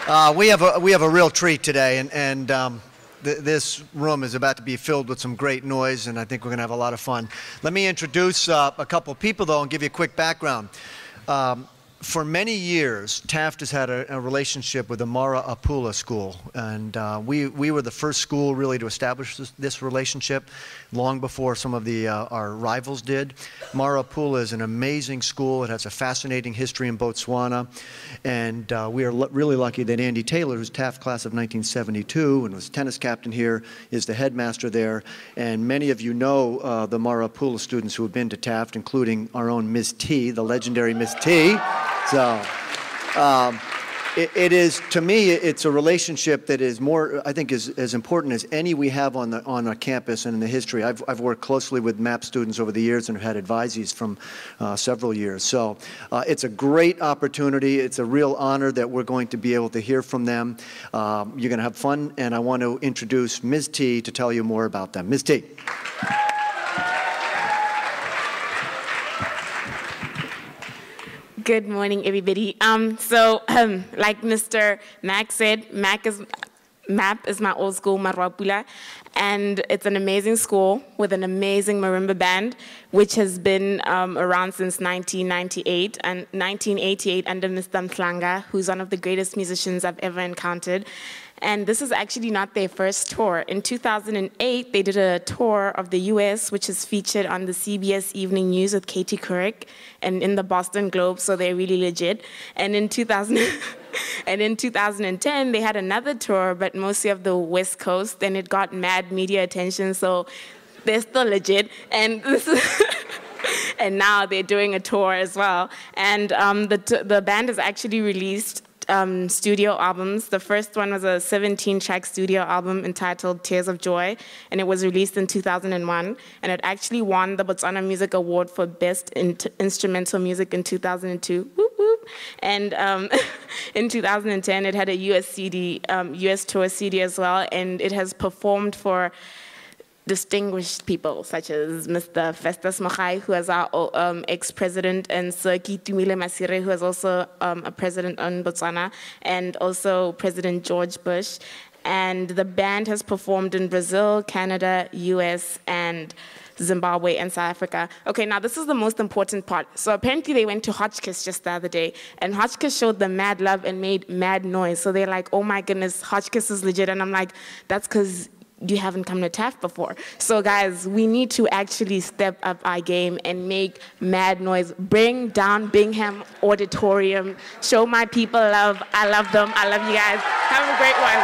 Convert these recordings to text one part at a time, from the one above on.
We have a real treat today, this room is about to be filled with some great noise, and I think we're going to have a lot of fun. Let me introduce a couple people, though, and give you a quick background. For many years, Taft has had a relationship with the Maru-a-Pula school, and we were the first school really to establish this relationship long before some of our rivals did. Maru-a-Pula is an amazing school. It has a fascinating history in Botswana, and we are really lucky that Andy Taylor, who's Taft class of 1972 and was tennis captain here, is the headmaster there. And many of you know the Maru-a-Pula students who have been to Taft, including our own Ms. T, the legendary Ms. T. So it is, to me, it's a relationship that is more, I think, is as important as any we have on our campus and in the history. I've worked closely with MAP students over the years and have had advisees from several years. So it's a great opportunity. It's a real honor that we're going to be able to hear from them. You're going to have fun, and I want to introduce Ms. T to tell you more about them. Ms. T. Good morning, everybody. Like Mr. Mac said, MAP is my old school, Maru-a-Pula, and it's an amazing school with an amazing marimba band, which has been around since 1998 and 1988 under Mr. Mhlanga, who's one of the greatest musicians I've ever encountered. And this is actually not their first tour. In 2008, they did a tour of the US, which is featured on the CBS Evening News with Katie Couric and in the Boston Globe, so they're really legit. And in 2010, they had another tour, but mostly of the West Coast, and it got mad media attention, so they're still legit. And this is and now they're doing a tour as well. And the band has actually released studio albums. The first one was a 17-track studio album entitled Tears of Joy, and it was released in 2001, and it actually won the Botswana Music Award for Best Instrumental Music in 2002. Whoop, whoop. And in 2010, it had a US tour CD as well, and it has performed for distinguished people such as Mr. Festus Mogai, who is our ex-president, and Sir Tumile Masire, who is also a president in Botswana, and also President George Bush. And the band has performed in Brazil, Canada, US, and Zimbabwe and South Africa. Okay, now this is the most important part. So apparently they went to Hotchkiss just the other day, and Hotchkiss showed them mad love and made mad noise. So they're like, oh my goodness, Hotchkiss is legit. And I'm like, that's because you haven't come to Taft before. So guys, we need to actually step up our game and make mad noise. Bring down Bingham Auditorium. Show my people love. I love them. I love you guys. Have a great one.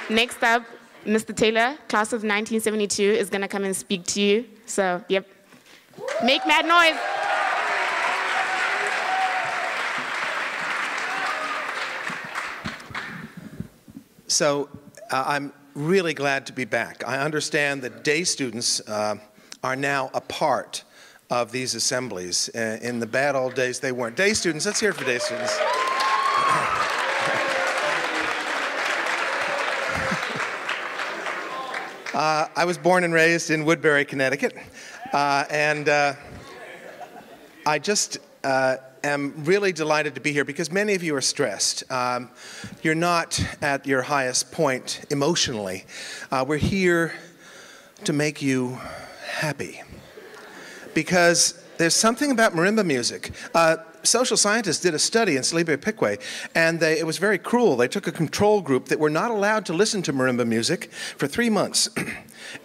Next up, Mr. Taylor, class of 1972, is gonna come and speak to you. So, yep. Make mad noise. So I'm really glad to be back. I understand that day students are now a part of these assemblies. In the bad old days, they weren't. Day students, let's hear it for day students. I was born and raised in Woodbury, Connecticut, and I just am really delighted to be here because many of you are stressed. You're not at your highest point emotionally. We're here to make you happy because there's something about marimba music. Social scientists did a study in Saliba Pikwe, and it was very cruel. They took a control group that were not allowed to listen to marimba music for 3 months,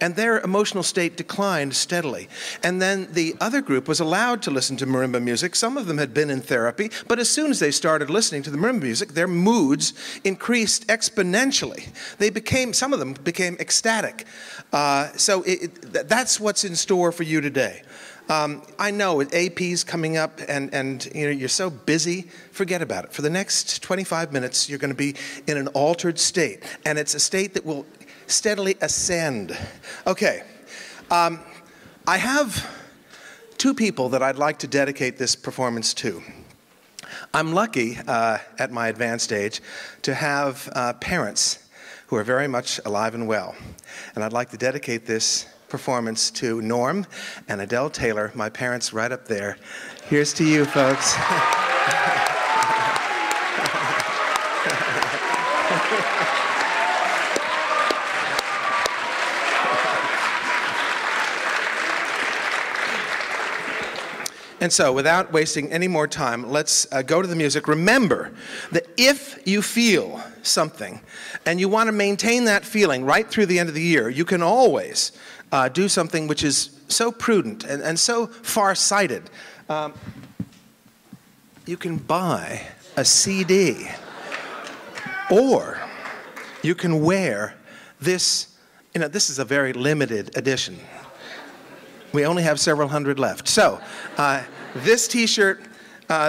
and their emotional state declined steadily. And then the other group was allowed to listen to marimba music. Some of them had been in therapy, but as soon as they started listening to the marimba music, their moods increased exponentially. Some of them became ecstatic. So that's what's in store for you today. I know with AP's coming up and you know, you're so busy, forget about it. For the next 25 minutes, you're going to be in an altered state, and it's a state that will steadily ascend. Okay, I have two people that I'd like to dedicate this performance to. I'm lucky at my advanced age to have parents who are very much alive and well, and I'd like to dedicate this performance to Norm and Adele Taylor, my parents right up there. Here's to you, folks. And so, without wasting any more time, let's go to the music. Remember that if you feel something and you want to maintain that feeling right through the end of the year, you can always do something which is so prudent and so far-sighted. You can buy a CD, or you can wear this. You know, this is a very limited edition. We only have several hundred left. So this T-shirt,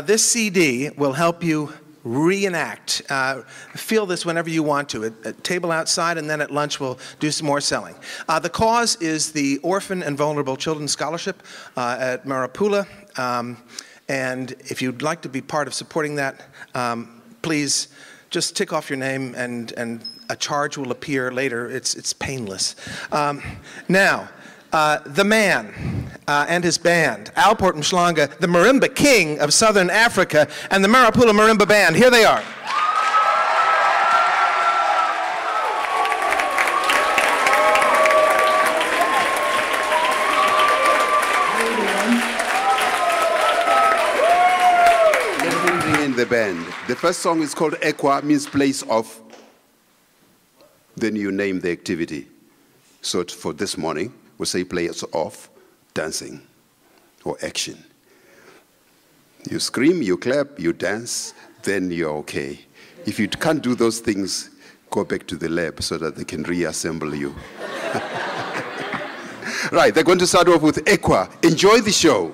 this CD will help you reenact. Feel this whenever you want to. At table outside, and then at lunch we'll do some more selling. The cause is the Orphan and Vulnerable Children Scholarship at Maru-a-Pula. And if you'd like to be part of supporting that, please just tick off your name, and a charge will appear later. It's painless. Now, the man and his band, Alport Mshlanga, the Marimba King of Southern Africa, and the Maru-a-Pula Marimba Band. Here they are. Let me bring in the band. The first song is called Ekwa, means place of. Then you name the activity. So for this morning, we'll say place of dancing or action. You scream, you clap, you dance, then you're okay. If you can't do those things, go back to the lab so that they can reassemble you. Right, they're going to start off with Ekwa. Enjoy the show.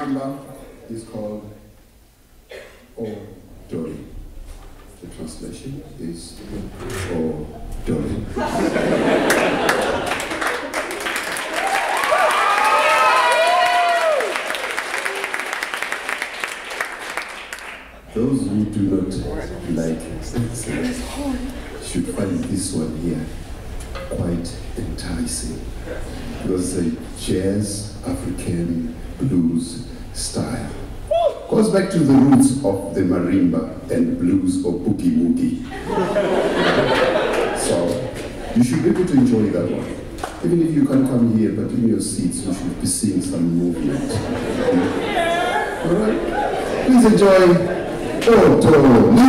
number is called O Dolly. The translation is O Dolly. Those who do not like should find this one here quite enticing, because it's a jazz, African blues style. Goes back to the roots of the marimba and blues or boogie woogie. So you should be able to enjoy that one. Even if you can't come here, but in your seats, you should be seeing some movement. All right? Please enjoy Otoni.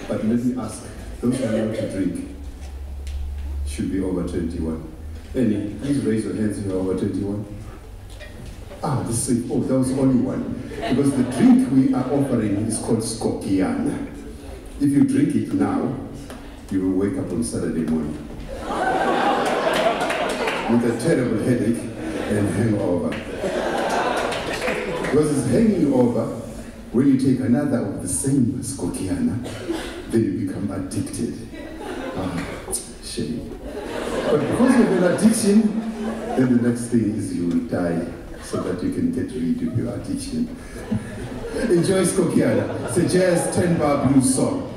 But let me ask, those who are allowed to drink should be over 21. Any, please raise your hands if you're over 21. Ah, this is, oh, that was only one. Because the drink we are offering is called Skokiana. If you drink it now, you will wake up on Saturday morning with a terrible headache and hangover. Because it's hanging over, when you take another of the same Skokiana, then you become addicted. Ah, shame. But because of an addiction, then the next thing is you will die so that you can get rid of your addiction. Enjoy Skokiana. It's a jazz 10-bar blues song.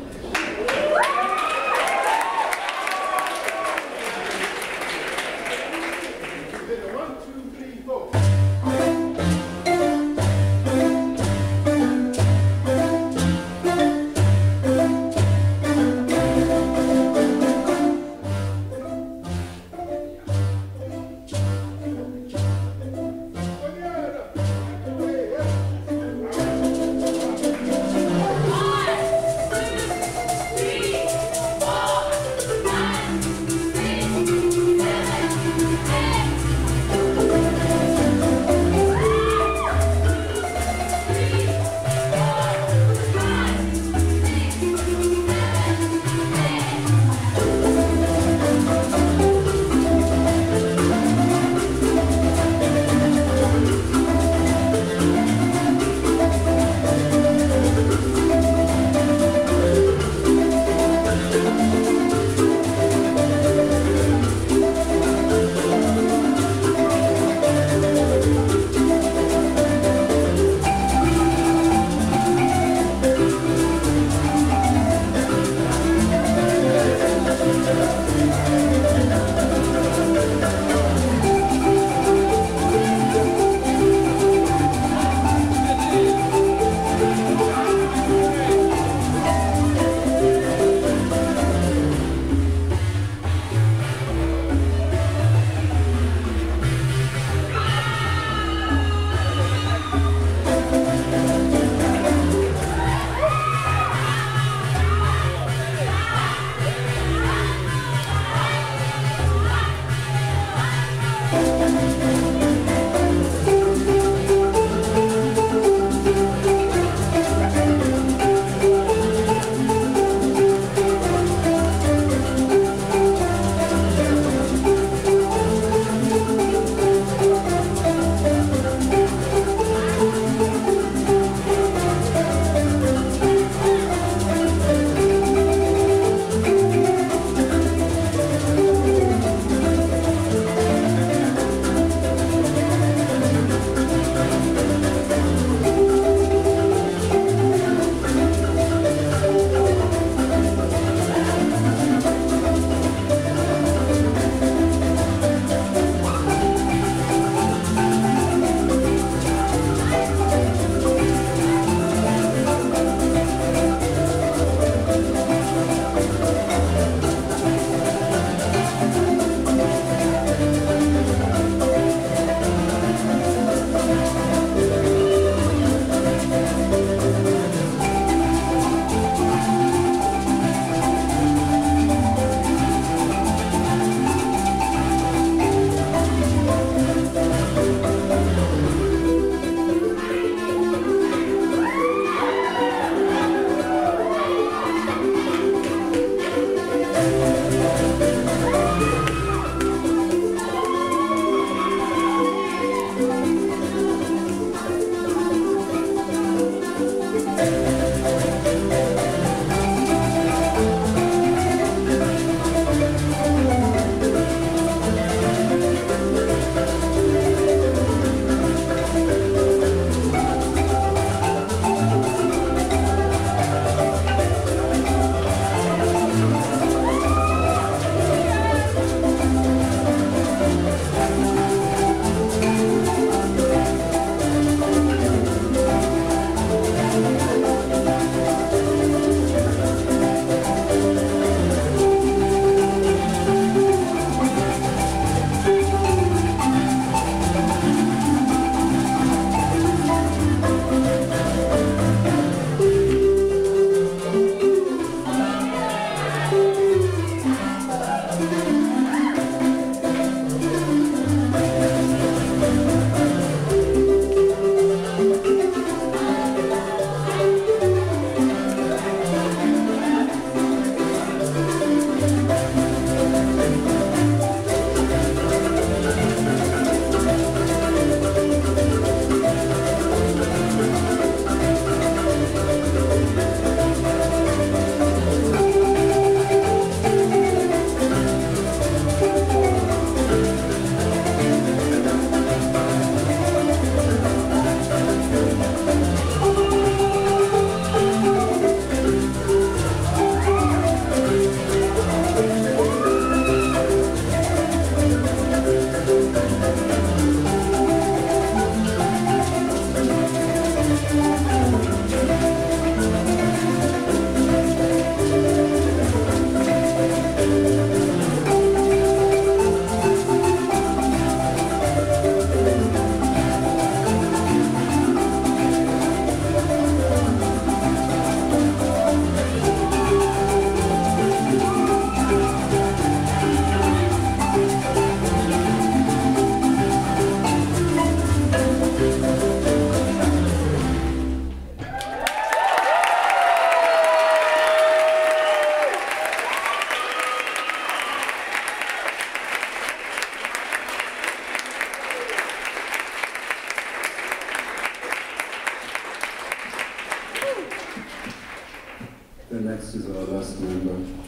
Marimba.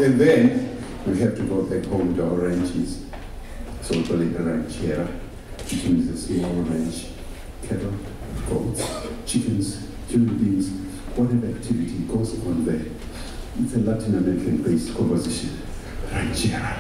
And then we have to go back home to our ranches. So we call it a ranchera, which means a small ranch, cattle, goats, chickens, human beings, whatever activity goes on there. It's a Latin American-based composition, ranchera.